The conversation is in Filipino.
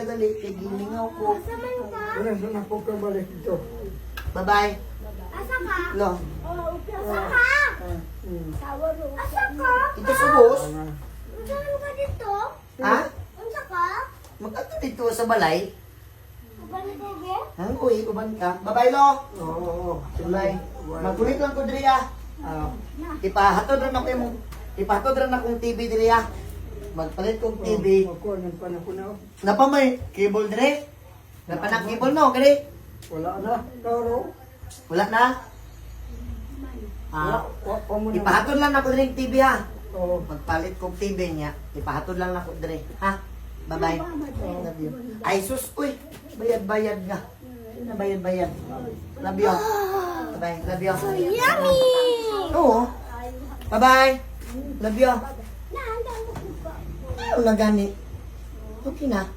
dali. Tigilingaw ko. Asaman ka? Wala na po ka balik dito. Bye-bye. Asa ka? Lo. Asa ka? Asa ka? Ito subos. Saan ka dito? Ha? Unsa ka? Mag-ato dito sa balay. Kabalik ko, ge? Hang uy, uban ka. Bye-bye, Lo. Oo. Bye. Magkulit lang ko diri ah. Ipahatod rin ako yung ipahatod rin akong TV diri ah. Magpalit kong TV. Ako, anong panahon na. Napamay cable diri. Napanak cable no, kani? Wala na. Karo. Wala na. Ah, ipahatod lang ako diri yung TV ha. Oo. Magpalit kong TV niya. Ipahatod lang ako diri, ha? Bye-bye. Love you. Ay sus, uy. Bayad-bayad nga. Bayad-bayad. Love you. Bye-bye. Love you. Yummy! Oo. Bye-bye. Love you. Ayaw na gani. Okay na.